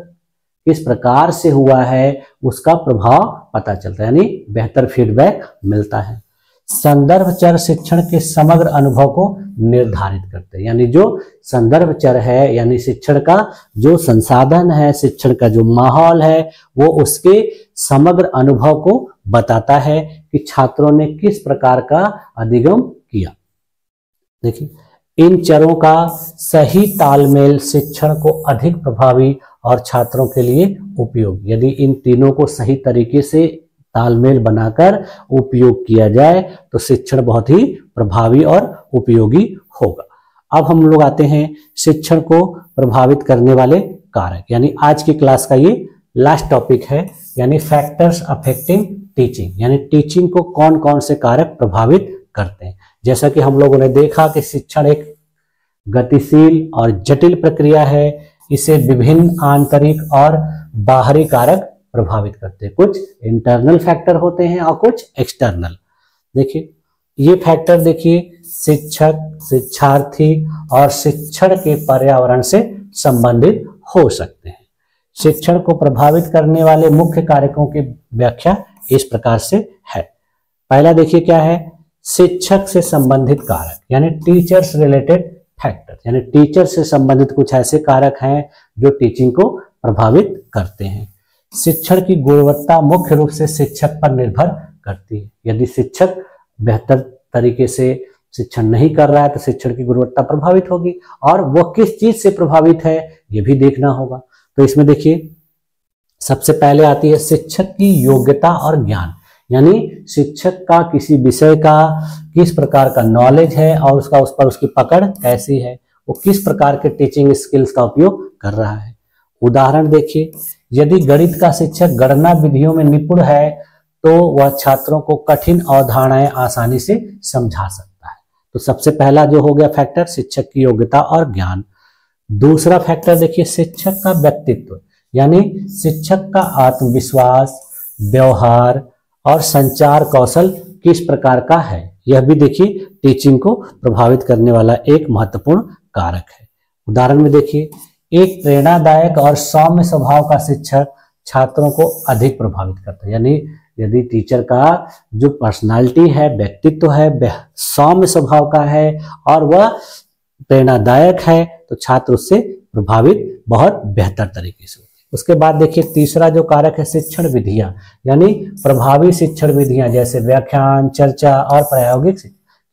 किस प्रकार से हुआ है उसका प्रभाव पता चलता है, यानी बेहतर फीडबैक मिलता है। संदर्भ चर शिक्षण के समग्र अनुभव को निर्धारित करते हैं, यानी जो संदर्भ चर है यानी शिक्षण का जो संसाधन है, शिक्षण का जो माहौल है, वो उसके समग्र अनुभव को बताता है कि छात्रों ने किस प्रकार का अधिगम किया। देखिए, इन चरों का सही तालमेल शिक्षण को अधिक प्रभावी और छात्रों के लिए उपयोगी, यदि इन तीनों को सही तरीके से तालमेल बनाकर उपयोग किया जाए तो शिक्षण बहुत ही प्रभावी और उपयोगी होगा। अब हम लोग आते हैं शिक्षण को प्रभावित करने वाले कारक, यानी आज की क्लास का ये लास्ट टॉपिक है, यानी फैक्टर्स अफेक्टिंग टीचिंग, यानी टीचिंग को कौन कौन से कारक प्रभावित करते हैं। जैसा कि हम लोगों ने देखा कि शिक्षण एक गतिशील और जटिल प्रक्रिया है, इसे विभिन्न आंतरिक और बाहरी कारक प्रभावित करते हैं। कुछ इंटरनल फैक्टर होते हैं और कुछ एक्सटर्नल। देखिए, ये फैक्टर देखिए शिक्षक, शिक्षार्थी और शिक्षण के पर्यावरण से संबंधित हो सकते हैं। शिक्षण को प्रभावित करने वाले मुख्य कारकों की व्याख्या इस प्रकार से है। पहला देखिए क्या है, शिक्षक से संबंधित कारक, यानी टीचर्स रिलेटेड फैक्टर, यानी टीचर से संबंधित कुछ ऐसे कारक हैं जो टीचिंग को प्रभावित करते हैं। शिक्षण की गुणवत्ता मुख्य रूप से शिक्षक पर निर्भर करती है। यदि शिक्षक बेहतर तरीके से शिक्षण नहीं कर रहा है तो शिक्षण की गुणवत्ता प्रभावित होगी, और वो किस चीज से प्रभावित है ये भी देखना होगा। तो इसमें देखिए सबसे पहले आती है शिक्षक की योग्यता और ज्ञान, यानी शिक्षक का किसी विषय का किस प्रकार का नॉलेज है और उस पर उसकी पकड़ कैसी है, वो किस प्रकार के टीचिंग स्किल्स का उपयोग कर रहा है। उदाहरण देखिए, यदि गणित का शिक्षक गणना विधियों में निपुण है तो वह छात्रों को कठिन अवधारणाएं आसानी से समझा सकता है। तो सबसे पहला जो हो गया फैक्टर शिक्षक की योग्यता और ज्ञान। दूसरा फैक्टर देखिए शिक्षक का व्यक्तित्व, यानी शिक्षक का आत्मविश्वास, व्यवहार और संचार कौशल किस प्रकार का है, यह भी देखिए टीचिंग को प्रभावित करने वाला एक महत्वपूर्ण कारक है। उदाहरण में देखिए, एक प्रेरणादायक और सौम्य स्वभाव का शिक्षक छात्रों को अधिक प्रभावित करता है, यानी यदि टीचर का जो पर्सनालिटी है, व्यक्तित्व है, सौम्य स्वभाव का है और वह प्रेरणादायक है तो छात्र उससे प्रभावित बहुत बेहतर तरीके से। उसके बाद देखिए तीसरा जो कारक है शिक्षण विधियां, यानी प्रभावी शिक्षण विधियां जैसे व्याख्यान, चर्चा और प्रायोगिक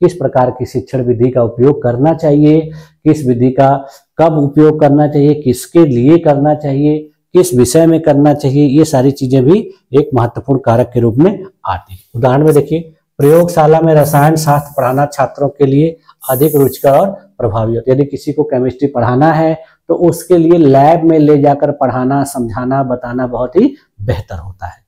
किस प्रकार की शिक्षण विधि का उपयोग करना चाहिए, किस विधि का कब उपयोग करना चाहिए, किसके लिए करना चाहिए, किस विषय में करना चाहिए, ये सारी चीजें भी एक महत्वपूर्ण कारक के रूप में आती है। उदाहरण में देखिए, प्रयोगशाला में रसायन शास्त्र पढ़ाना छात्रों के लिए अधिक रुचिकर और प्रभावी होता है। यदि किसी को केमिस्ट्री पढ़ाना है तो उसके लिए लैब में ले जाकर पढ़ाना, समझाना, बताना बहुत ही बेहतर होता है।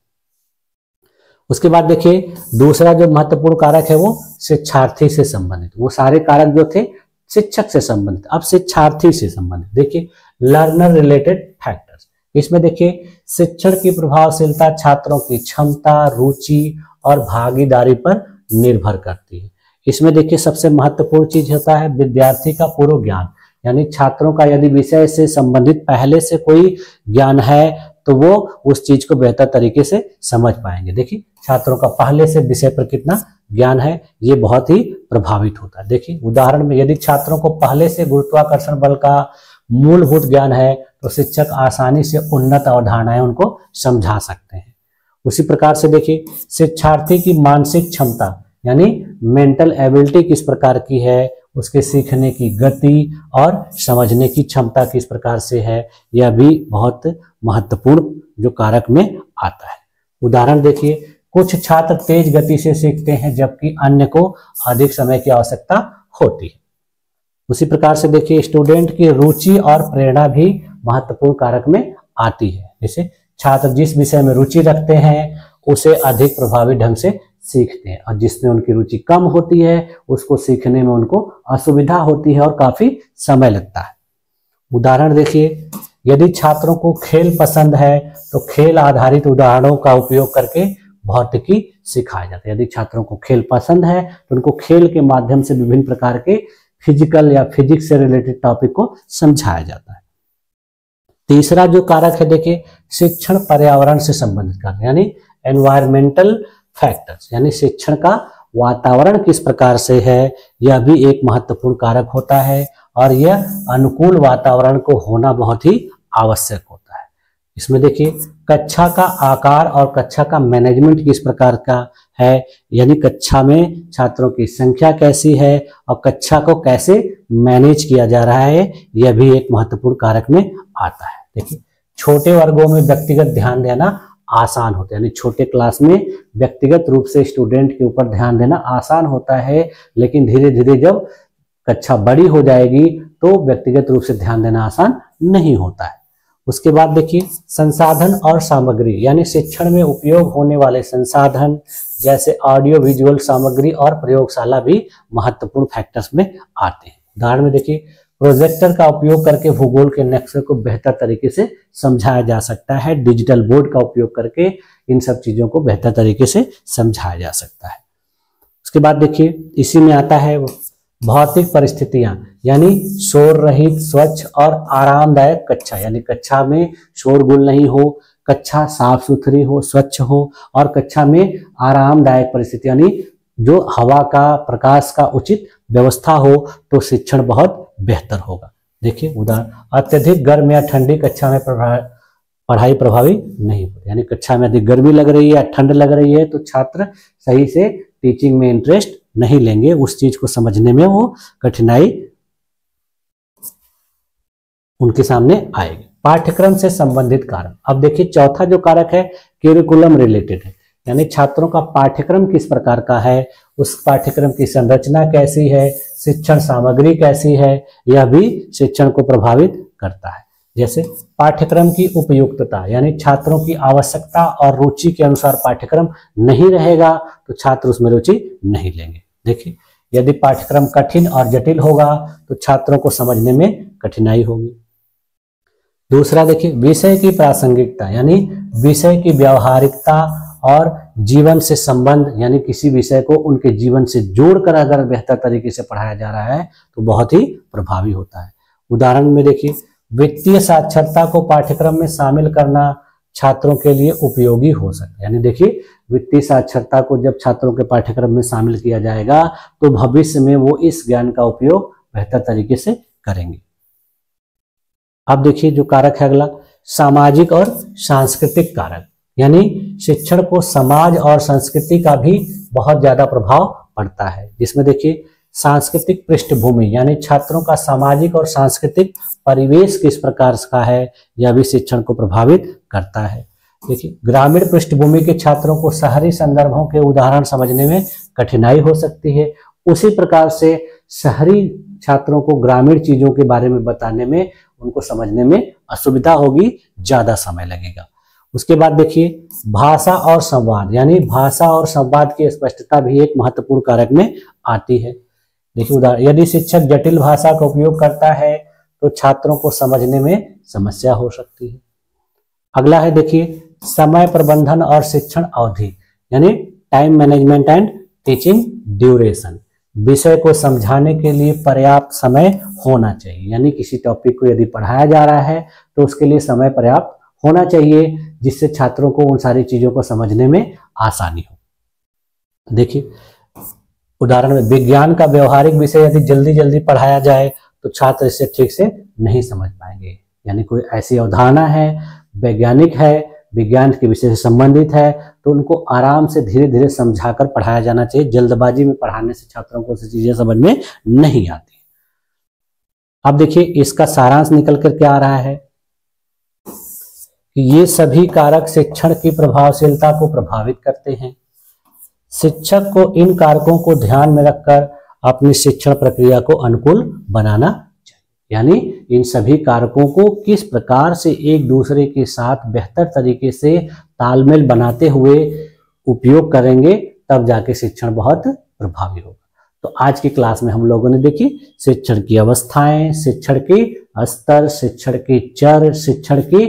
उसके बाद देखिए दूसरा जो महत्वपूर्ण कारक है वो शिक्षार्थी से संबंधित। वो सारे कारक जो थे शिक्षक से संबंधित, अब शिक्षार्थी से संबंधित। देखिए लर्नर रिलेटेड फैक्टर्स, इसमें देखिए शिक्षण की प्रभावशीलता छात्रों की क्षमता, रुचि और भागीदारी पर निर्भर करती है। इसमें देखिए सबसे महत्वपूर्ण चीज होता है विद्यार्थी का पूर्व ज्ञान, यानी छात्रों का यदि विषय से संबंधित पहले से कोई ज्ञान है तो वो उस चीज को बेहतर तरीके से समझ पाएंगे। देखिए छात्रों का पहले से विषय पर कितना ज्ञान है ये बहुत ही प्रभावित होता है। देखिए उदाहरण में यदि छात्रों को पहले से गुरुत्वाकर्षण बल का मूलभूत ज्ञान है तो शिक्षक आसानी से उन्नत अवधारणाएं उनको समझा सकते हैं। उसी प्रकार से देखिए शिक्षार्थी की मानसिक क्षमता यानी मेंटल एबिलिटी किस प्रकार की है, उसके सीखने की गति और समझने की क्षमता किस प्रकार से है, यह भी बहुत महत्वपूर्ण जो कारक में आता है। उदाहरण देखिए, कुछ छात्र तेज गति से सीखते हैं जबकि अन्य को अधिक समय की आवश्यकता होती है। उसी प्रकार से देखिए स्टूडेंट की रुचि और प्रेरणा भी महत्वपूर्ण कारक में आती है। जैसे छात्र जिस विषय में रुचि रखते हैं उसे अधिक प्रभावी ढंग से सीखते हैं, और जिसमें उनकी रुचि कम होती है उसको सीखने में उनको असुविधा होती है और काफी समय लगता है। उदाहरण देखिए, यदि छात्रों को खेल पसंद है तो खेल आधारित उदाहरणों का उपयोग करके भौतिकी सिखाया जाता है। यदि छात्रों को खेल पसंद है तो उनको खेल के माध्यम से विभिन्न प्रकार के फिजिकल या फिजिक्स से रिलेटेड टॉपिक को समझाया जाता है। तीसरा जो कारक है देखिए, शिक्षण पर्यावरण से संबंधित कारक यानी एनवायरमेंटल फैक्टर्स, यानी शिक्षण का वातावरण किस प्रकार से है, यह भी एक महत्वपूर्ण कारक होता है और यह अनुकूल वातावरण को होना बहुत ही आवश्यक होता है। इसमें देखिए कक्षा का आकार और कक्षा का मैनेजमेंट किस प्रकार का है, यानी कक्षा में छात्रों की संख्या कैसी है और कक्षा को कैसे मैनेज किया जा रहा है, यह भी एक महत्वपूर्ण कारक में आता है। देखिए छोटे वर्गों में व्यक्तिगत ध्यान देना आसान होता है, यानी छोटे क्लास में व्यक्तिगत रूप से स्टूडेंट के ऊपर ध्यान देना आसान होता है, लेकिन धीरे धीरे जब कक्षा बड़ी हो जाएगी तो व्यक्तिगत रूप से ध्यान देना आसान नहीं होता है। उसके बाद देखिए संसाधन और सामग्री, यानी शिक्षण में उपयोग होने वाले संसाधन जैसे ऑडियो विजुअल सामग्री और प्रयोगशाला भी महत्वपूर्ण फैक्टर्स में आते हैं। उदाहरण में देखिए प्रोजेक्टर का उपयोग करके भूगोल के नक्शे को बेहतर तरीके से समझाया जा सकता है, डिजिटल बोर्ड का उपयोग करके इन सब चीजों को बेहतर तरीके से समझाया जा सकता है। उसके बाद देखिए इसी में आता है भौतिक परिस्थितियां, यानी शोर रहित स्वच्छ और आरामदायक कक्षा, यानी कक्षा में शोरगुल नहीं हो, कक्षा साफ सुथरी हो, स्वच्छ हो और कक्षा में आरामदायक परिस्थिति यानी जो हवा का प्रकाश का उचित व्यवस्था हो तो शिक्षण बहुत बेहतर होगा। देखिए उदाहरण अत्यधिक गर्म या ठंडी कक्षा में पढ़ाई प्रभावी नहीं होती, यानी कक्षा में अधिक गर्मी लग रही है या ठंड लग रही है तो छात्र सही से टीचिंग में इंटरेस्ट नहीं लेंगे, उस चीज को समझने में वो कठिनाई उनके सामने आएगी। पाठ्यक्रम से संबंधित कारक, अब देखिए चौथा जो कारक है करिकुलम रिलेटेड है, यानी छात्रों का पाठ्यक्रम किस प्रकार का है, उस पाठ्यक्रम की संरचना कैसी है, शिक्षण सामग्री कैसी है, यह भी शिक्षण को प्रभावित करता है। जैसे पाठ्यक्रम की उपयुक्तता, यानी छात्रों की आवश्यकता और रुचि के अनुसार पाठ्यक्रम नहीं रहेगा तो छात्र उसमें रुचि नहीं लेंगे। देखिए यदि पाठ्यक्रम कठिन और जटिल होगा तो छात्रों को समझने में कठिनाई होगी। दूसरा देखिए विषय की प्रासंगिकता, यानी विषय की व्यावहारिकता और जीवन से संबंध, यानी किसी विषय को उनके जीवन से जोड़कर अगर बेहतर तरीके से पढ़ाया जा रहा है तो बहुत ही प्रभावी होता है। उदाहरण में देखिए वित्तीय साक्षरता को पाठ्यक्रम में शामिल करना छात्रों के लिए उपयोगी हो सकता है, यानी देखिए वित्तीय साक्षरता को जब छात्रों के पाठ्यक्रम में शामिल किया जाएगा तो भविष्य में वो इस ज्ञान का उपयोग बेहतर तरीके से करेंगे। अब देखिए जो कारक है अगला सामाजिक और सांस्कृतिक कारक, यानी शिक्षण को समाज और संस्कृति का भी बहुत ज्यादा प्रभाव पड़ता है, जिसमें देखिए सांस्कृतिक पृष्ठभूमि, यानी छात्रों का सामाजिक और सांस्कृतिक परिवेश किस प्रकार का है, यह भी शिक्षण को प्रभावित करता है। देखिए ग्रामीण पृष्ठभूमि के छात्रों को शहरी संदर्भों के उदाहरण समझने में कठिनाई हो सकती है, उसी प्रकार से शहरी छात्रों को ग्रामीण चीजों के बारे में बताने में उनको समझने में असुविधा होगी, ज्यादा समय लगेगा। उसके बाद देखिए भाषा और संवाद, यानी भाषा और संवाद की स्पष्टता भी एक महत्वपूर्ण कारक में आती है। देखिए उदाहरण यदि शिक्षक जटिल भाषा का उपयोग करता है तो छात्रों को समझने में समस्या हो सकती है। अगला है देखिए समय प्रबंधन और शिक्षण अवधि, यानी time management and teaching duration, विषय को समझाने के लिए पर्याप्त समय होना चाहिए, यानी किसी टॉपिक को यदि पढ़ाया जा रहा है तो उसके लिए समय पर्याप्त होना चाहिए जिससे छात्रों को उन सारी चीजों को समझने में आसानी हो। देखिए उदाहरण में विज्ञान का व्यवहारिक विषय यदि जल्दी जल्दी पढ़ाया जाए तो छात्र इसे ठीक से नहीं समझ पाएंगे, यानी कोई ऐसी अवधारणा है, वैज्ञानिक है, विज्ञान के विषय से संबंधित है तो उनको आराम से धीरे धीरे समझाकर पढ़ाया जाना चाहिए। जल्दबाजी में पढ़ाने से छात्रों को ऐसी चीजें समझ में नहीं आती। अब देखिए इसका सारांश निकल कर क्या आ रहा है कि ये सभी कारक शिक्षण की प्रभावशीलता को प्रभावित करते हैं। शिक्षक को इन कारकों को ध्यान में रखकर अपनी शिक्षण प्रक्रिया को अनुकूल बनाना चाहिए, यानी इन सभी कारकों को किस प्रकार से एक दूसरे के साथ बेहतर तरीके से तालमेल बनाते हुए उपयोग करेंगे तब जाके शिक्षण बहुत प्रभावी होगा। तो आज की क्लास में हम लोगों ने देखी शिक्षण की अवस्थाएं, शिक्षण के स्तर, शिक्षण के चर, शिक्षण की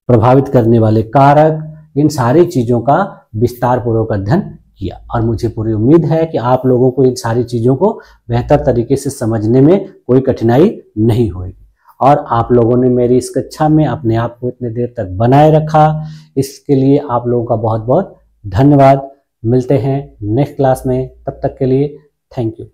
प्रभावित करने वाले कारक, इन सारी चीजों का विस्तार पूर्वक अध्ययन किया और मुझे पूरी उम्मीद है कि आप लोगों को इन सारी चीजों को बेहतर तरीके से समझने में कोई कठिनाई नहीं होगी। और आप लोगों ने मेरी इस कक्षा में अपने आप को इतने देर तक बनाए रखा। इसके लिए आप लोगों का बहुत बहुत धन्यवाद। मिलते हैं नेक्स्ट क्लास में, तब तक के लिए थैंक यू।